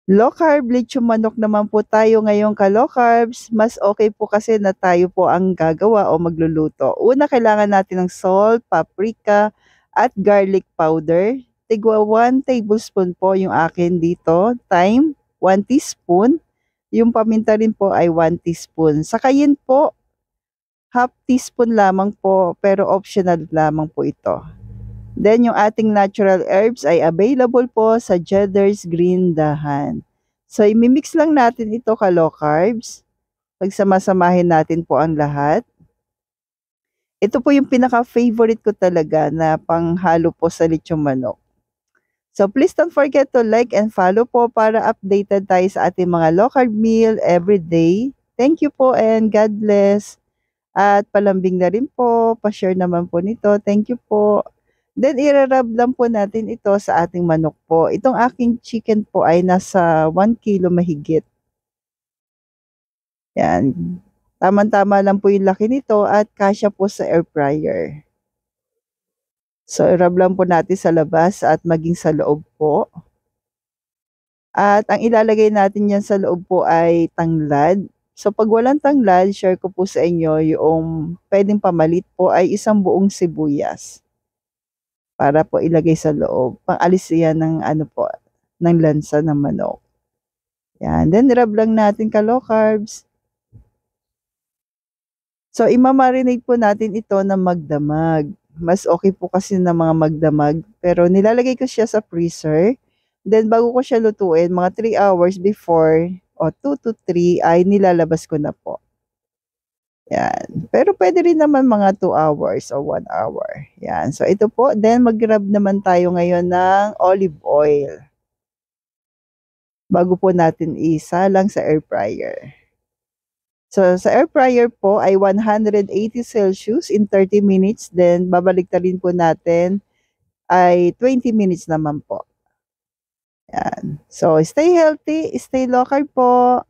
Low carb lechon manok naman po tayo ngayon ka-low carbs. Mas okay po kasi na tayo po ang gagawa o magluluto. Una, kailangan natin ng salt, paprika, at garlic powder. Tigwa 1 tablespoon po yung akin dito. Thyme, 1 teaspoon. Yung paminta rin po ay 1 teaspoon. Sa cayenne po, half teaspoon lamang po, pero optional lamang po ito. Then yung ating natural herbs ay available po sa Jedder's Green Dahan. So imimix lang natin ito ka-low carbs. Pagsama-samahin natin po ang lahat. Ito po yung pinaka-favorite ko talaga na panghalo po sa lechong manok. So please don't forget to like and follow po para updated tayo sa ating mga low carb meal every day. Thank you po and God bless. At palambing na rin po, pa-share naman po nito. Thank you po. Then irarab lang po natin ito sa ating manok po. Itong aking chicken po ay nasa 1 kilo mahigit. Yan. Tama-tama lang po yung laki nito at kasya po sa air fryer. So irab lang po natin sa labas at maging sa loob po. At ang ilalagay natin yan sa loob po ay tanglad. So pag walang tanglad, share ko po sa inyo yung pwedeng pamalit po ay isang buong sibuyas. Para po ilagay sa loob. Pang-alis yan ng ano po, ng lansa ng manok. Yan. Then rub lang natin ka-low carbs. So imamarinate po natin ito na magdamag. Mas okay po kasi na mga magdamag. Pero nilalagay ko siya sa freezer. Then bago ko siya lutuin, mga 3 hours before o 2 to 3 ay nilalabas ko na po. Yan. Pero pwede rin naman mga 2 hours o 1 hour. Yan. So ito po. Then mag-rub naman tayo ngayon ng olive oil. Bago po natin isalang sa air fryer. So sa air fryer po ay 180 Celsius in 30 minutes. Then babaliktarin po natin ay 20 minutes naman po. Yan. So stay healthy, stay low carb po.